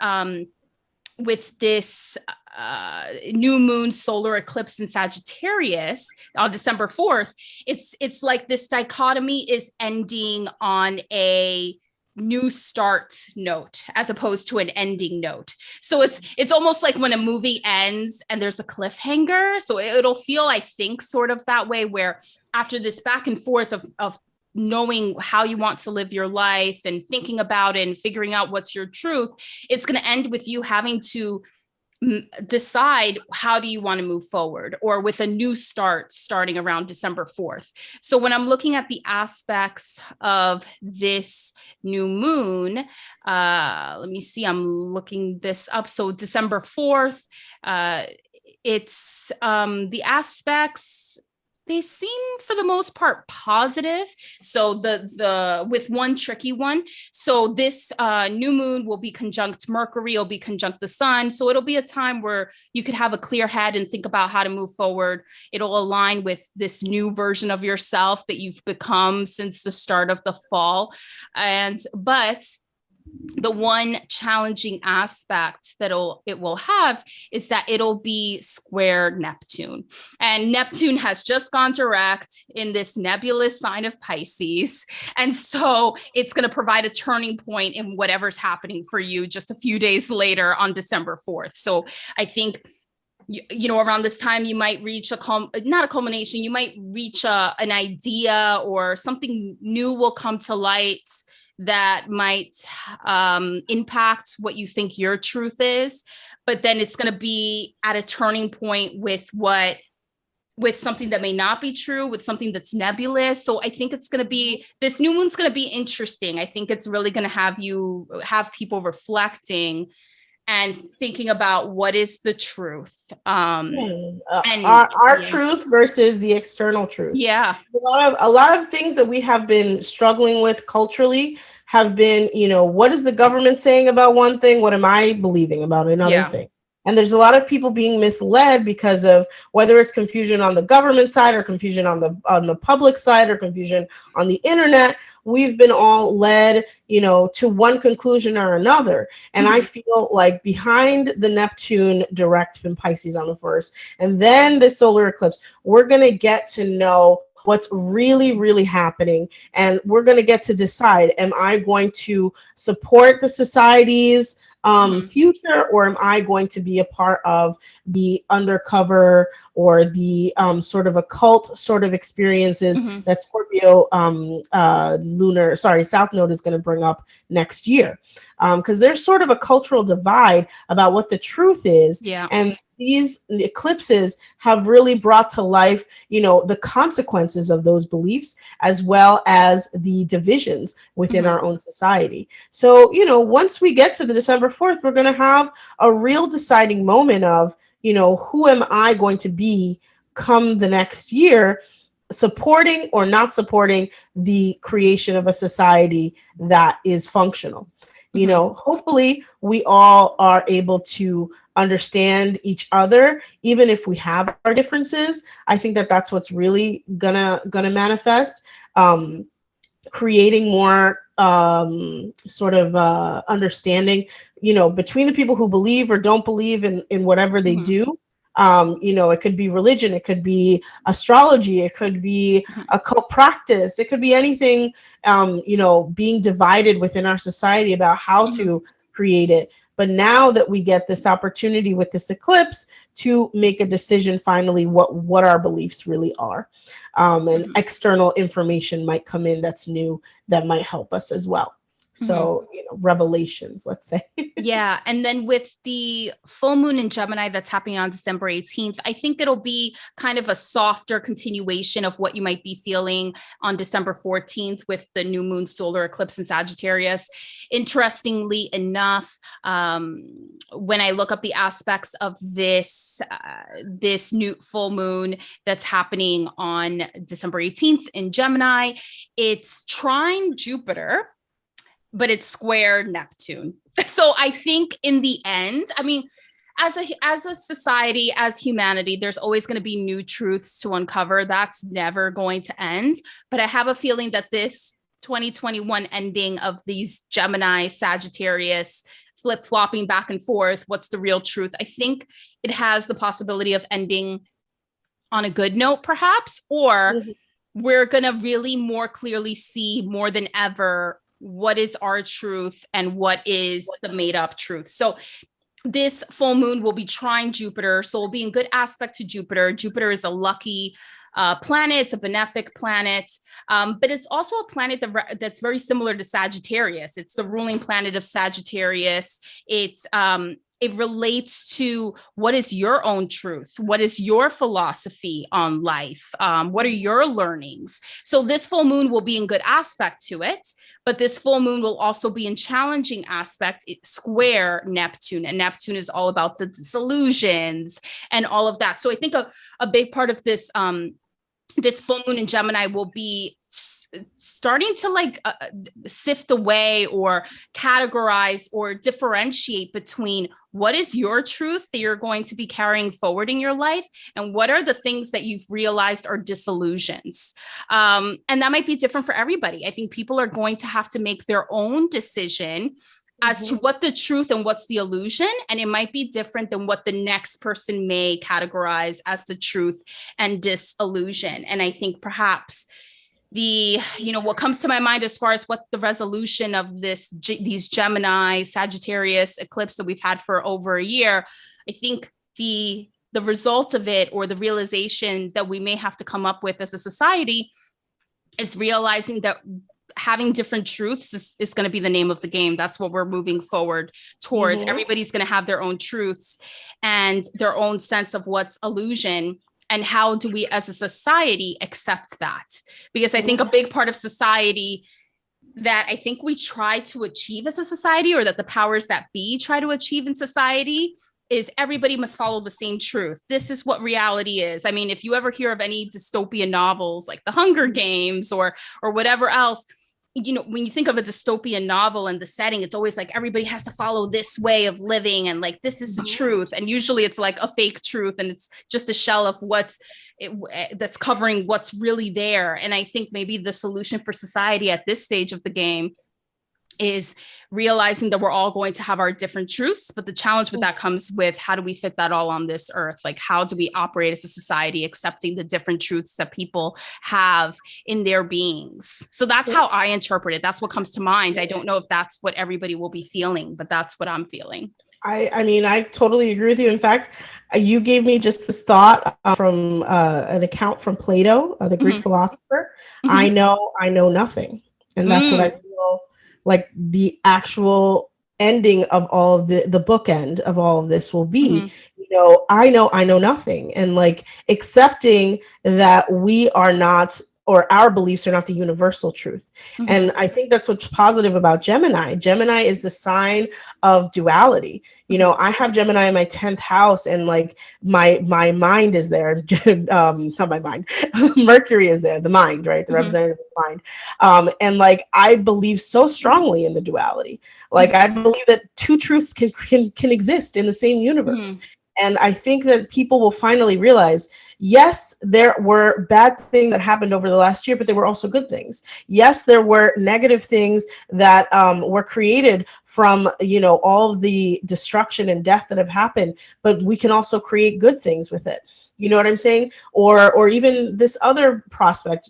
new moon solar eclipse in Sagittarius on December 4th, it's like this dichotomy is ending on a new start note as opposed to an ending note. So it's almost like when a movie ends and there's a cliffhanger. So it'll feel, I think, sort of that way, where after this back and forth of knowing how you want to live your life and thinking about it and figuring out what's your truth, it's going to end with you having to decide how do you want to move forward, or with a new start starting around December 4th. So when I'm looking at the aspects of this new moon, let me see, I'm looking this up. So December 4th, it's the aspects, they seem for the most part positive. So the with one tricky one. So this new moon will be conjunct Mercury, it'll be conjunct the sun. So it'll be a time where you could have a clear head and think about how to move forward. It'll align with this new version of yourself that you've become since the start of the fall. But the one challenging aspect that it will have is that it'll be square Neptune. And Neptune has just gone direct in this nebulous sign of Pisces. And so it's going to provide a turning point in whatever's happening for you just a few days later on December 4th. So I think, you know, around this time, you might reach not a culmination, you might reach an idea, or something new will come to light that might impact what you think your truth is. But then it's going to be at a turning point with something that may not be true, with something that's nebulous. So I think it's going to be, this new moon's going to be interesting. I think it's really going to have people reflecting and thinking about what is the truth. And our truth versus the external truth. Yeah. A lot of things that we have been struggling with culturally have been, you know, what is the government saying about one thing? What am I believing about another thing? And there's a lot of people being misled because of whether it's confusion on the government side, or confusion on the public side, or confusion on the internet. We've been all led, you know, to one conclusion or another. And I feel like behind the Neptune direct in Pisces on the 1st, and then the solar eclipse, we're going to get to know what's really, really happening. And we're going to get to decide, am I going to support the society's future, or am I going to be a part of the undercover or the sort of occult sort of experiences that Scorpio South Node is going to bring up next year? Because there's sort of a cultural divide about what the truth is. Yeah. And these eclipses have really brought to life, you know, the consequences of those beliefs, as well as the divisions within our own society. So, you know, once we get to the December 4th, we're going to have a real deciding moment of, you know, who am I going to be come the next year, supporting or not supporting the creation of a society that is functional. You know, hopefully we all are able to understand each other, even if we have our differences. I think that that's what's really gonna manifest, creating more sort of understanding, you know, between the people who believe or don't believe in whatever they do. You know, it could be religion, it could be astrology, it could be occult practice, it could be anything, you know, being divided within our society about how to create it. But now that we get this opportunity with this eclipse to make a decision finally what our beliefs really are, and external information might come in that's new that might help us as well. So, you know, revelations, let's say. Yeah. And then with the full moon in Gemini that's happening on December 18th, I think it'll be kind of a softer continuation of what you might be feeling on December 14th with the new moon solar eclipse in Sagittarius. Interestingly enough, when I look up the aspects of this new full moon that's happening on December 18th in Gemini, it's trine Jupiter, but it's square Neptune. So I think in the end, I mean, as a society, as humanity, there's always going to be new truths to uncover. That's never going to end. But I have a feeling that this 2021 ending of these Gemini, Sagittarius, flip-flopping back and forth, what's the real truth? I think it has the possibility of ending on a good note, perhaps, or we're going to really more clearly see more than ever what is our truth and what is the made up truth. So this full moon will be trine Jupiter. So it'll be in good aspect to Jupiter. Jupiter is a lucky planet. It's a benefic planet. But it's also a planet that's very similar to Sagittarius. It's the ruling planet of Sagittarius. It relates to what is your own truth? What is your philosophy on life? What are your learnings? So this full moon will be in good aspect to it, but this full moon will also be in challenging aspect, square Neptune. And Neptune is all about the disillusions and all of that. So I think a big part of this, this full moon in Gemini will be starting to sift away or categorize or differentiate between what is your truth that you're going to be carrying forward in your life and what are the things that you've realized are disillusions. And that might be different for everybody. I think people are going to have to make their own decision as to what the truth and what's the illusion. And it might be different than what the next person may categorize as the truth and disillusion. And I think perhaps what comes to my mind as far as what the resolution of these Gemini, Sagittarius eclipse that we've had for over a year, I think the result of it, or the realization that we may have to come up with as a society, is realizing that having different truths is going to be the name of the game. That's what we're moving forward towards. Everybody's going to have their own truths and their own sense of what's illusion. And how do we as a society accept that? Because I think a big part of society that I think we try to achieve as a society, or that the powers that be try to achieve in society, is everybody must follow the same truth. This is what reality is. I mean, if you ever hear of any dystopian novels like The Hunger Games or whatever else, when you think of a dystopian novel and the setting, it's always like everybody has to follow this way of living and like this is the truth. And usually it's like a fake truth and it's just a shell of that's covering what's really there. And I think maybe the solution for society at this stage of the game is realizing that we're all going to have our different truths, but the challenge with that comes with how do we fit that all on this earth? Like, how do we operate as a society, accepting the different truths that people have in their beings? So that's how I interpret it. That's what comes to mind. I don't know if that's what everybody will be feeling, but that's what I'm feeling. I mean, I totally agree with you. In fact, you gave me just this thought from an account from Plato, the Greek philosopher. I know nothing. And that's what I feel like the actual ending of all of the bookend of all of this will be. I know nothing. And like accepting that we are not, or our beliefs are not the universal truth. And I think that's what's positive about Gemini. Gemini is the sign of duality. I have Gemini in my 10th house, and like my mind is there. Not my mind. Mercury is there, the mind, right? The representative of the mind. And like, I believe so strongly in the duality. Like, I believe that two truths can exist in the same universe. And I think that people will finally realize, yes, there were bad things that happened over the last year, but there were also good things. Yes, there were negative things that were created from, all of the destruction and death that have happened, but we can also create good things with it. You know what I'm saying? Or even this other prospect,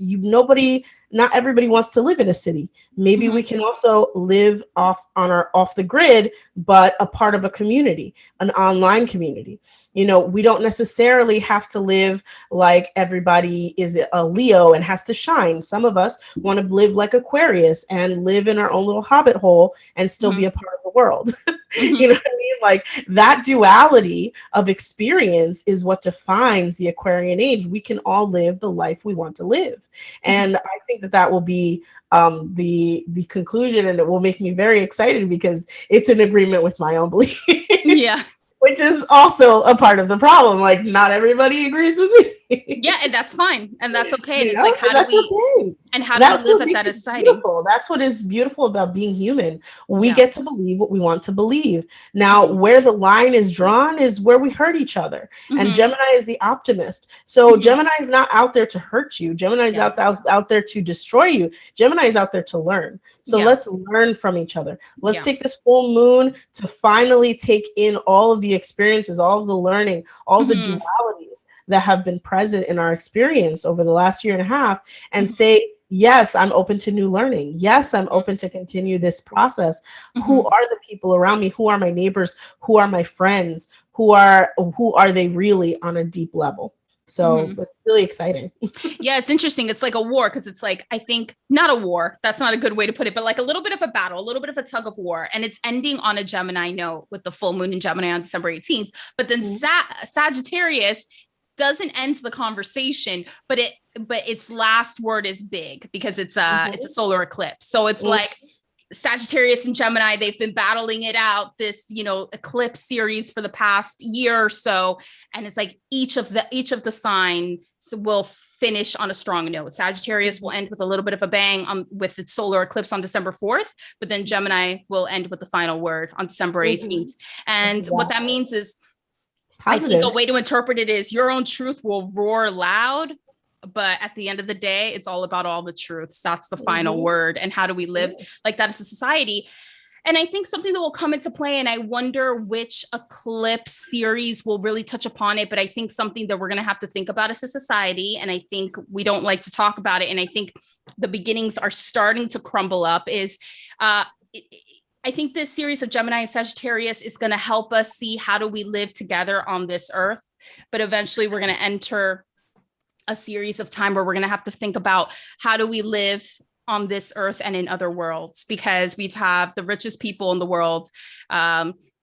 not everybody wants to live in a city. Maybe we can also live off the grid, but a part of a community, an online community. We don't necessarily have to live like everybody is a Leo and has to shine. Some of us want to live like Aquarius and live in our own little hobbit hole and still be a part of the world. You know what I mean? Like, that duality of experience is what defines the Aquarian age. We can all live the life we want to live. And I think that will be the conclusion, and it will make me very excited because it's in agreement with my own belief. Yeah. Which is also a part of the problem. Like, not everybody agrees with me. Yeah, and that's fine. And that's okay. And You it's know, like, how and do that's we, okay. and how do we That's live what at makes that it society? beautiful. That's what is beautiful about being human. We Yeah. get to believe what we want to believe. Now, Mhm. where the line is drawn is where we hurt each other. And Mhm. Gemini is the optimist. So Mhm. Gemini is not out there to hurt you. Gemini is Yeah. out there to destroy you. Gemini is out there to learn. So Yeah. let's learn from each other. Let's Yeah. take this full moon to finally take in all of the experiences, all of the learning, all of the Mhm. dualities that have been present in our experience over the last year and a half, and Mhm. say, yes, I'm open to new learning. Yes, I'm open to continue this process. Who Mhm. are the people around me? Who are my neighbors? Who are my friends? Who are they really on a deep level? So Mhm. that's really exciting. Yeah, it's interesting. It's like a war because it's like, I think not a war. That's not a good way to put it, but like a little bit of a battle, a little bit of a tug of war. And it's ending on a Gemini note with the full moon in Gemini on December 18th. But then Sagittarius doesn't end the conversation, but its last word is big because it's a solar eclipse. So it's like Sagittarius and Gemini, they've been battling it out, this, eclipse series for the past year or so. And it's like each of the signs will finish on a strong note. Sagittarius will end with a little bit of a bang with its solar eclipse on December 4th, but then Gemini will end with the final word on December 18th. And what that means is, I think a Positive. way to interpret it is your own truth will roar loud, but at the end of the day, it's all about all the truths. That's the final word. And how do we live like that as a society? And I think something that will come into play, and I wonder which eclipse series will really touch upon it, but I think something that we're going to have to think about as a society, and I think we don't like to talk about it, and I think the beginnings are starting to crumble up, is I think this series of Gemini and Sagittarius is going to help us see how do we live together on this earth, but eventually we're going to enter a series of time where we're going to have to think about how do we live on this earth and in other worlds, because we've have the richest people in the world,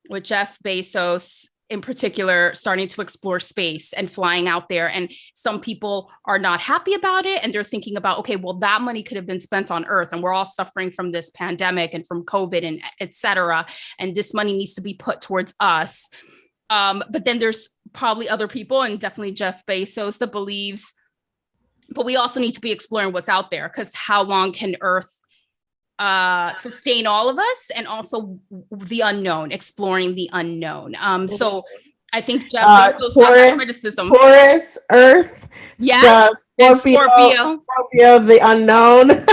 with Jeff Bezos in particular starting to explore space and flying out there. And some people are not happy about it. And they're thinking about, okay, well, that money could have been spent on earth. And we're all suffering from this pandemic and from COVID and et cetera. And this money needs to be put towards us. But then there's probably other people, and definitely Jeff Bezos, that believes, but we also need to be exploring what's out there, because how long can Earth sustain all of us, and also the unknown, exploring the unknown. So I think Jeff Bezos got that criticism. Taurus, Earth, yes, and Scorpio, the unknown.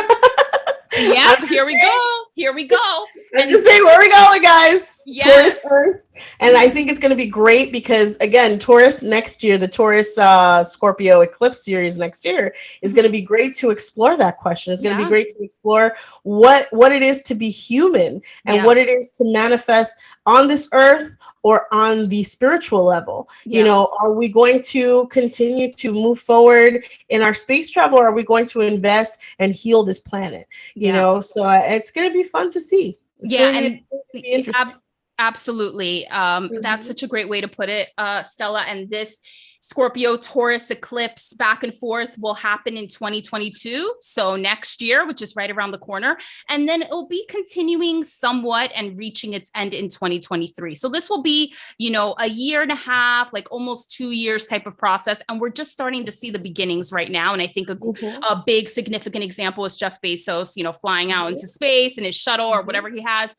Yeah, here we go. Here we go. I'm just saying, where are we going, guys? Yes. Taurus, Earth. And I think it's going to be great because, again, Taurus next year, the Taurus Scorpio Eclipse series next year is going to be great to explore that question. It's going to be great to explore what it is to be human and what it is to manifest on this earth or on the spiritual level. You know, are we going to continue to move forward in our space travel, or are we going to invest and heal this planet? You know, so it's going to be fun to see. It's and be interesting. Absolutely. That's such a great way to put it, Stella. And this Scorpio Taurus eclipse back and forth will happen in 2022. So next year, which is right around the corner. And then it'll be continuing somewhat and reaching its end in 2023. So this will be, a year and a half, like almost 2 years type of process. And we're just starting to see the beginnings right now. And I think a big significant example is Jeff Bezos, flying out into space in his shuttle or whatever he has.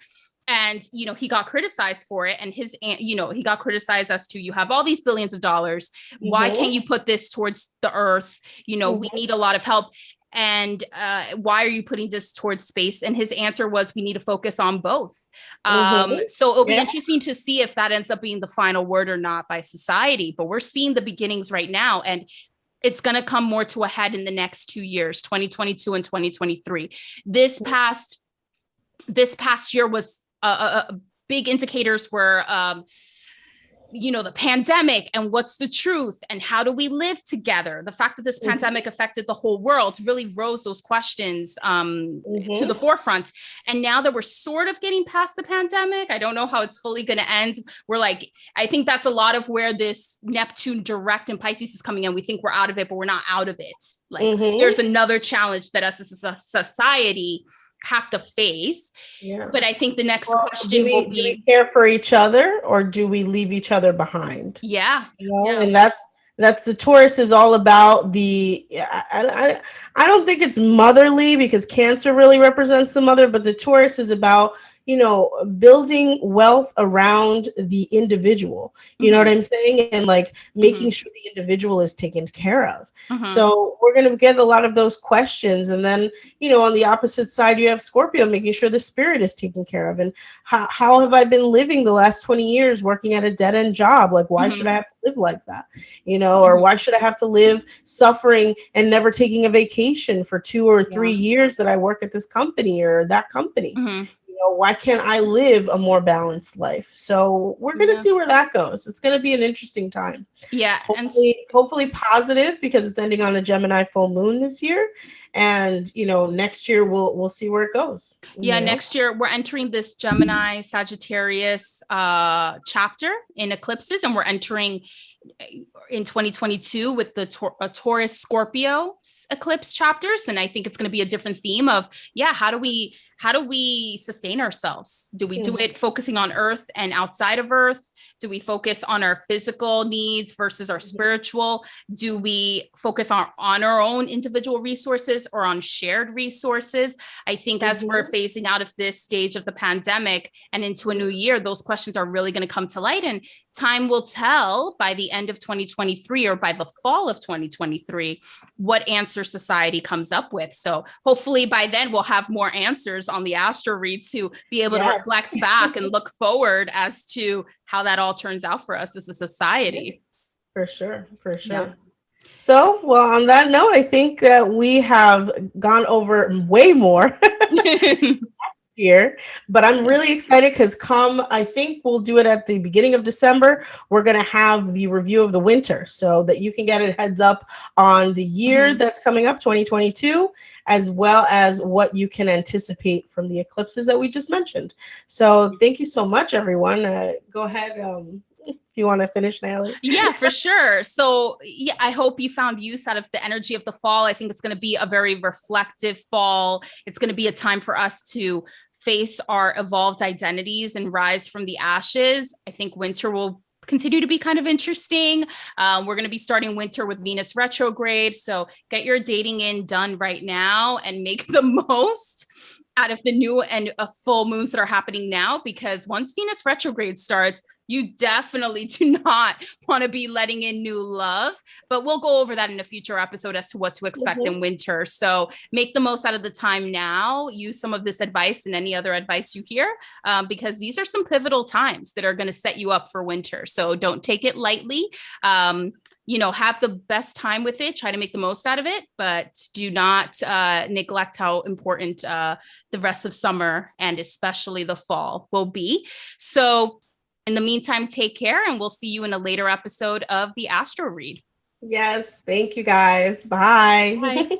And, he got criticized for it. And he got criticized as to, you have all these billions of dollars. Why can't you put this towards the earth? We need a lot of help. And why are you putting this towards space? And his answer was, we need to focus on both. So it'll be interesting to see if that ends up being the final word or not by society. But we're seeing the beginnings right now. And it's going to come more to a head in the next 2 years, 2022 and 2023. This past year was big indicators were, the pandemic and what's the truth and how do we live together? The fact that this pandemic affected the whole world really rose those questions to the forefront. And now that we're sort of getting past the pandemic, I don't know how it's fully going to end. I think that's a lot of where this Neptune direct in Pisces is coming in. We think we're out of it, but we're not out of it. There's another challenge that us as a society have to face. But I think the next question will be, do we care for each other, or do we leave each other behind? And That's the Taurus is all about the, I don't think it's motherly because Cancer really represents the mother, but the Taurus is about, building wealth around the individual. You know what I'm saying? And like making sure the individual is taken care of. So we're going to get a lot of those questions. And then, on the opposite side, you have Scorpio, making sure the spirit is taken care of. And how have I been living the last 20 years working at a dead end job? Like, why should I have to live like that? Or why should I have to live suffering and never taking a vacation for 2 or 3 years that I work at this company or that company? Why can't I live a more balanced life? So we're going to see where that goes. It's going to be an interesting time. Yeah. Hopefully positive, because it's ending on a Gemini full moon this year. And, next year we'll see where it goes. Next year we're entering this Gemini Sagittarius chapter in Eclipses, and we're entering in 2022 with the Taurus Scorpio eclipse chapters. And I think it's going to be a different theme of, how do we sustain ourselves? Do we do it focusing on Earth and outside of Earth? Do we focus on our physical needs versus our spiritual? Do we focus on our own individual resources or on shared resources? I think as we're phasing out of this stage of the pandemic and into a new year, those questions are really going to come to light, and time will tell by the end of 2023 or by the fall of 2023 what answer society comes up with. So hopefully by then we'll have more answers on the astro read to be able to reflect back and look forward as to how that all turns out for us as a society. For sure. So, well, on that note, I think that we have gone over way more year, but I'm really excited because I think we'll do it at the beginning of December. We're going to have the review of the winter so that you can get a heads up on the year that's coming up, 2022, as well as what you can anticipate from the eclipses that we just mentioned. So thank you so much, everyone. Go ahead. If you want to finish, Natalie. Yeah, for sure. So I hope you found use out of the energy of the fall. I think it's going to be a very reflective fall. It's going to be a time for us to face our evolved identities and rise from the ashes. I think winter will continue to be kind of interesting. We're going to be starting winter with Venus retrograde. So get your dating done right now and make the most out of the new and full moons that are happening now, because once Venus retrograde starts, you definitely do not want to be letting in new love, but we'll go over that in a future episode as to what to expect in winter. So make the most out of the time now. Use some of this advice and any other advice you hear, because these are some pivotal times that are going to set you up for winter. So don't take it lightly. Have the best time with it, try to make the most out of it, but do not neglect how important the rest of summer and especially the fall will be. So in the meantime, take care, and we'll see you in a later episode of the Astro Read. Yes. Thank you, guys. Bye. Bye.